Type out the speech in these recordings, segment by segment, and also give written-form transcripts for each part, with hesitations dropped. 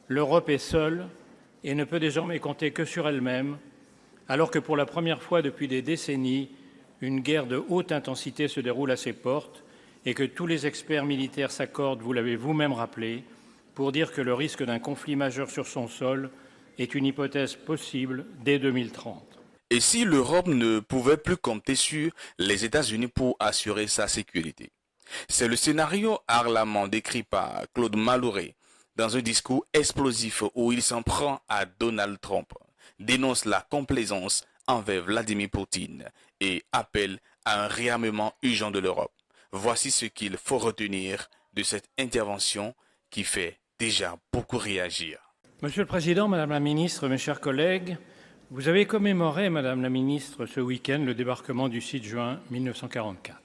L'Europe est seule et ne peut désormais compter que sur elle-même, alors que pour la première fois depuis des décennies, une guerre de haute intensité se déroule à ses portes et que tous les experts militaires s'accordent, vous l'avez vous-même rappelé, pour dire que le risque d'un conflit majeur sur son sol est une hypothèse possible dès 2030. Et si l'Europe ne pouvait plus compter sur les États-Unis pour assurer sa sécurité? C'est le scénario ardemment décrit par Claude Malhuret dans un discours explosif où il s'en prend à Donald Trump, dénonce la complaisance envers Vladimir Poutine et appelle à un réarmement urgent de l'Europe. Voici ce qu'il faut retenir de cette intervention qui fait déjà beaucoup réagir. Monsieur le Président, Madame la Ministre, mes chers collègues, vous avez commémoré, Madame la Ministre, ce week-end le débarquement du 6 juin 1944.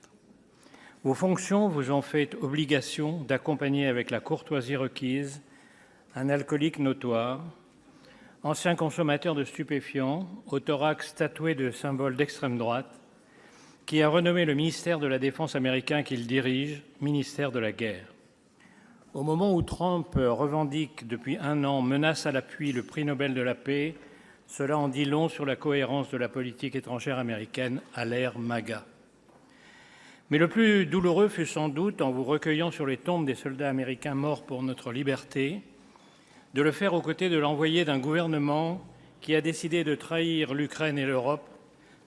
Vos fonctions vous ont fait obligation d'accompagner avec la courtoisie requise un alcoolique notoire, ancien consommateur de stupéfiants, au thorax tatoué de symboles d'extrême droite, qui a renommé le ministère de la Défense américain qu'il dirige ministère de la guerre. Au moment où Trump revendique depuis un an, menace à l'appui le prix Nobel de la paix, cela en dit long sur la cohérence de la politique étrangère américaine à l'ère MAGA. Mais le plus douloureux fut sans doute, en vous recueillant sur les tombes des soldats américains morts pour notre liberté, de le faire aux côtés de l'envoyé d'un gouvernement qui a décidé de trahir l'Ukraine et l'Europe,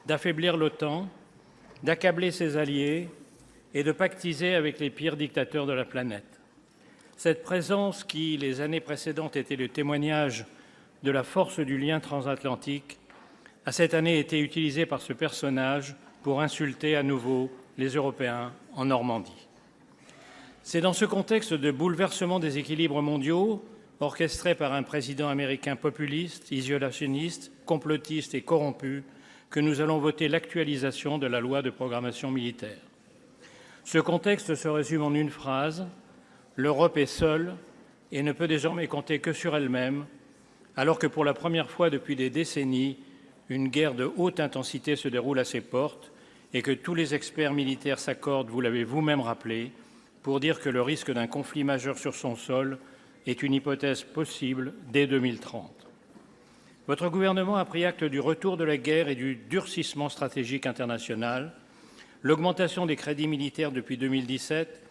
d'affaiblir l'OTAN, d'accabler ses alliés et de pactiser avec les pires dictateurs de la planète. Cette présence qui, les années précédentes, était le témoignage de la force du lien transatlantique, a cette année été utilisée par ce personnage pour insulter à nouveau les Européens en Normandie. C'est dans ce contexte de bouleversement des équilibres mondiaux, orchestré par un président américain populiste, isolationniste, complotiste et corrompu, que nous allons voter l'actualisation de la loi de programmation militaire. Ce contexte se résume en une phrase: l'Europe est seule et ne peut désormais compter que sur elle-même, alors que pour la première fois depuis des décennies, une guerre de haute intensité se déroule à ses portes et que tous les experts militaires s'accordent, vous l'avez vous-même rappelé, pour dire que le risque d'un conflit majeur sur son sol est une hypothèse possible dès 2030. Votre gouvernement a pris acte du retour de la guerre et du durcissement stratégique international, l'augmentation des crédits militaires depuis 2017,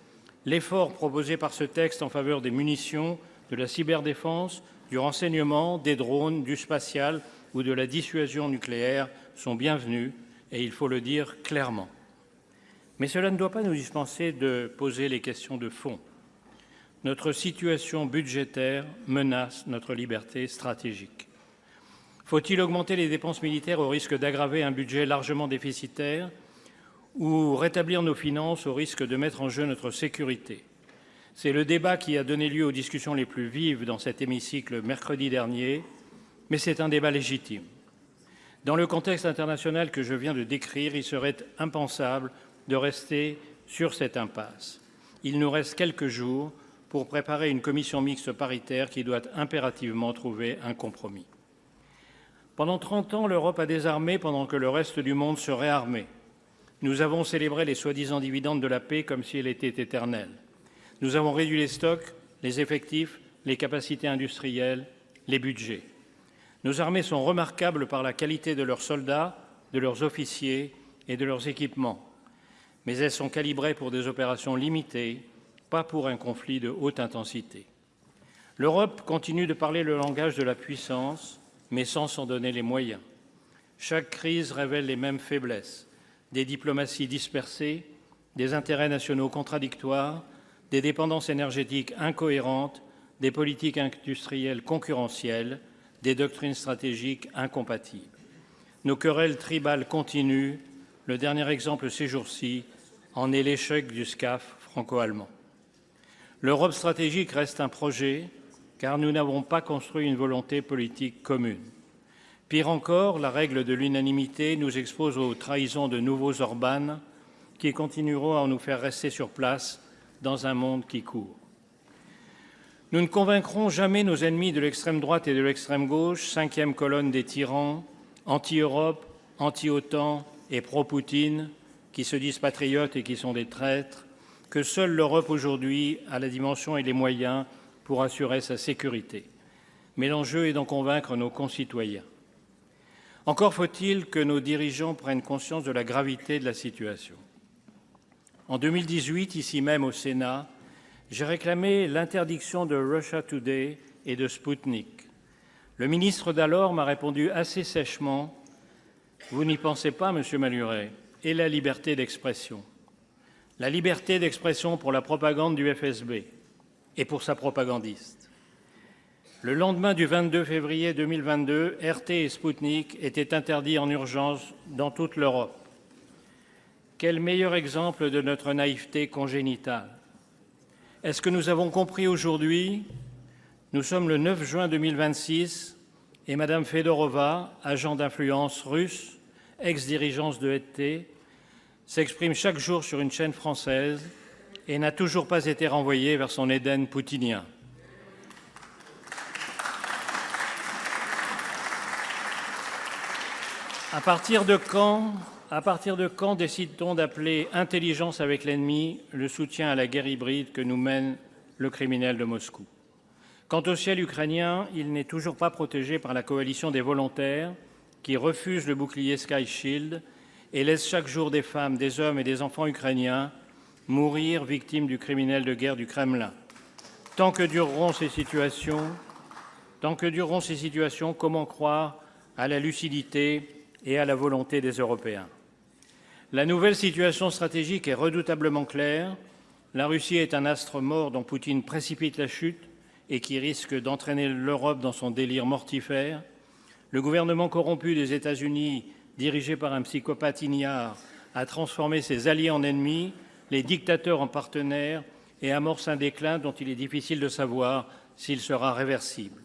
l'effort proposé par ce texte en faveur des munitions, de la cyberdéfense, du renseignement, des drones, du spatial ou de la dissuasion nucléaire sont bienvenus, et il faut le dire clairement. Mais cela ne doit pas nous dispenser de poser les questions de fond. Notre situation budgétaire menace notre liberté stratégique. Faut-il augmenter les dépenses militaires au risque d'aggraver un budget largement déficitaire ou rétablir nos finances au risque de mettre en jeu notre sécurité? C'est le débat qui a donné lieu aux discussions les plus vives dans cet hémicycle mercredi dernier, mais c'est un débat légitime. Dans le contexte international que je viens de décrire, il serait impensable de rester sur cette impasse. Il nous reste quelques jours pour préparer une commission mixte paritaire qui doit impérativement trouver un compromis. Pendant 30 ans, l'Europe a désarmé pendant que le reste du monde se réarmait. Nous avons célébré les soi-disant dividendes de la paix comme si elle était éternelle. Nous avons réduit les stocks, les effectifs, les capacités industrielles, les budgets. Nos armées sont remarquables par la qualité de leurs soldats, de leurs officiers et de leurs équipements. Mais elles sont calibrées pour des opérations limitées, pas pour un conflit de haute intensité. L'Europe continue de parler le langage de la puissance, mais sans s'en donner les moyens. Chaque crise révèle les mêmes faiblesses: des diplomaties dispersées, des intérêts nationaux contradictoires, des dépendances énergétiques incohérentes, des politiques industrielles concurrentielles, des doctrines stratégiques incompatibles. Nos querelles tribales continuent. Le dernier exemple ces jours-ci en est l'échec du SCAF franco-allemand. L'Europe stratégique reste un projet, car nous n'avons pas construit une volonté politique commune. Pire encore, la règle de l'unanimité nous expose aux trahisons de nouveaux Orban qui continueront à nous faire rester sur place dans un monde qui court. Nous ne convaincrons jamais nos ennemis de l'extrême droite et de l'extrême gauche, cinquième colonne des tyrans, anti-Europe, anti-OTAN et pro-Poutine, qui se disent patriotes et qui sont des traîtres, que seule l'Europe aujourd'hui a la dimension et les moyens pour assurer sa sécurité. mais l'enjeu est d'en convaincre nos concitoyens. Encore faut-il que nos dirigeants prennent conscience de la gravité de la situation. En 2018, ici même au Sénat, j'ai réclamé l'interdiction de Russia Today et de Sputnik. Le ministre d'alors m'a répondu assez sèchement « Vous n'y pensez pas, Monsieur Maluret, et la liberté d'expression. La liberté d'expression pour la propagande du FSB et pour sa propagandiste. » Le lendemain du 22 février 2022, RT et Sputnik étaient interdits en urgence dans toute l'Europe. Quel meilleur exemple de notre naïveté congénitale. Est-ce que nous avons compris aujourd'hui? Nous sommes le 9 juin 2026 et Mme Fedorova, agent d'influence russe, ex-dirigeante de RT, s'exprime chaque jour sur une chaîne française et n'a toujours pas été renvoyée vers son Éden poutinien. À partir de quand décide-t-on d'appeler intelligence avec l'ennemi le soutien à la guerre hybride que nous mène le criminel de Moscou? Quant au ciel ukrainien, il n'est toujours pas protégé par la coalition des volontaires qui refusent le bouclier Sky Shield et laissent chaque jour des femmes, des hommes et des enfants ukrainiens mourir victimes du criminel de guerre du Kremlin. Tant que dureront ces situations, comment croire à la lucidité et à la volonté des Européens? La nouvelle situation stratégique est redoutablement claire. La Russie est un astre mort dont Poutine précipite la chute et qui risque d'entraîner l'Europe dans son délire mortifère. Le gouvernement corrompu des États-Unis, dirigé par un psychopathe ignare, a transformé ses alliés en ennemis, les dictateurs en partenaires et amorce un déclin dont il est difficile de savoir s'il sera réversible.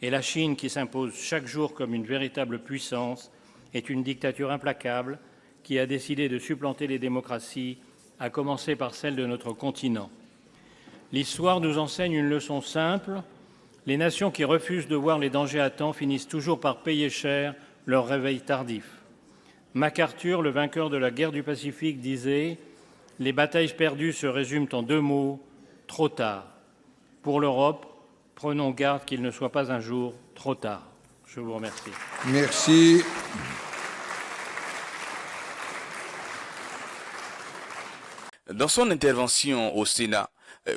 Et la Chine, qui s'impose chaque jour comme une véritable puissance, est une dictature implacable qui a décidé de supplanter les démocraties, à commencer par celle de notre continent. L'histoire nous enseigne une leçon simple. Les nations qui refusent de voir les dangers à temps finissent toujours par payer cher leur réveil tardif. MacArthur, le vainqueur de la guerre du Pacifique, disait « Les batailles perdues se résument en deux mots, trop tard. Pour l'Europe, prenons garde qu'il ne soit pas un jour trop tard. » Je vous remercie. Merci. Dans son intervention au Sénat,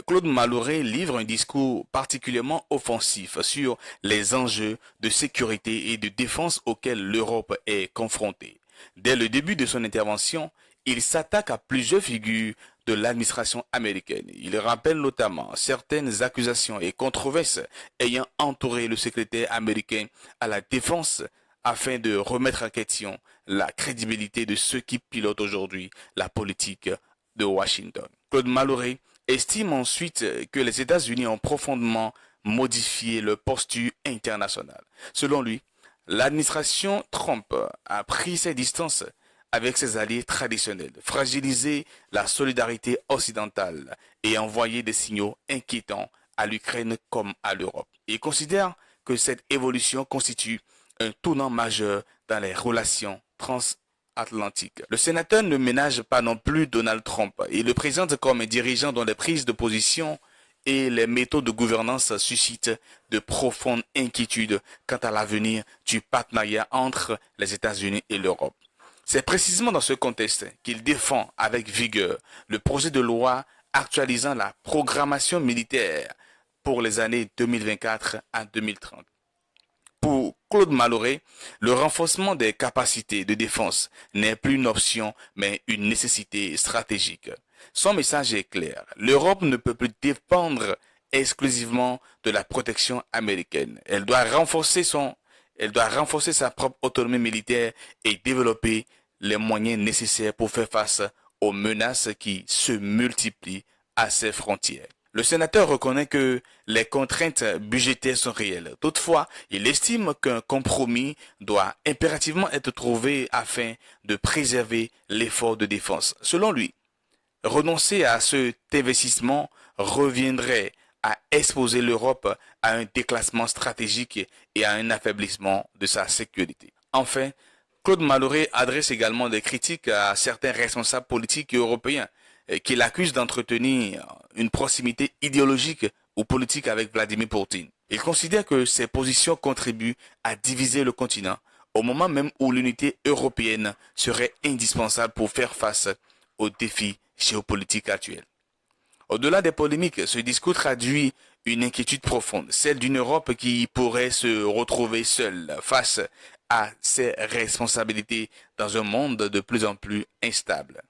Claude Malhuret livre un discours particulièrement offensif sur les enjeux de sécurité et de défense auxquels l'Europe est confrontée. Dès le début de son intervention, il s'attaque à plusieurs figures de l'administration américaine. Il rappelle notamment certaines accusations et controverses ayant entouré le secrétaire américain à la défense afin de remettre en question la crédibilité de ceux qui pilotent aujourd'hui la politique de Washington. Claude Malhuret estime ensuite que les États-Unis ont profondément modifié leur posture internationale. Selon lui, l'administration Trump a pris ses distances avec ses alliés traditionnels, fragilisé la solidarité occidentale et envoyé des signaux inquiétants à l'Ukraine comme à l'Europe. Il considère que cette évolution constitue un tournant majeur dans les relations transatlantiques. Le sénateur ne ménage pas non plus Donald Trump. Il le présente comme un dirigeant dont les prises de position et les méthodes de gouvernance suscitent de profondes inquiétudes quant à l'avenir du partenariat entre les États-Unis et l'Europe. C'est précisément dans ce contexte qu'il défend avec vigueur le projet de loi actualisant la programmation militaire pour les années 2024 à 2030. Pour Claude Malhuret, le renforcement des capacités de défense n'est plus une option, mais une nécessité stratégique. Son message est clair. L'Europe ne peut plus dépendre exclusivement de la protection américaine. Elle doit renforcer sa propre autonomie militaire et développer les moyens nécessaires pour faire face aux menaces qui se multiplient à ses frontières. Le sénateur reconnaît que les contraintes budgétaires sont réelles. Toutefois, il estime qu'un compromis doit impérativement être trouvé afin de préserver l'effort de défense. Selon lui, renoncer à cet investissement reviendrait à exposer l'Europe à un déclassement stratégique et à un affaiblissement de sa sécurité. Enfin, Claude Malhuret adresse également des critiques à certains responsables politiques européens qu'il accuse d'entretenir une proximité idéologique ou politique avec Vladimir Poutine. Il considère que ces positions contribuent à diviser le continent au moment même où l'unité européenne serait indispensable pour faire face aux défis géopolitiques actuels. Au-delà des polémiques, ce discours traduit une inquiétude profonde, celle d'une Europe qui pourrait se retrouver seule face à ses responsabilités dans un monde de plus en plus instable.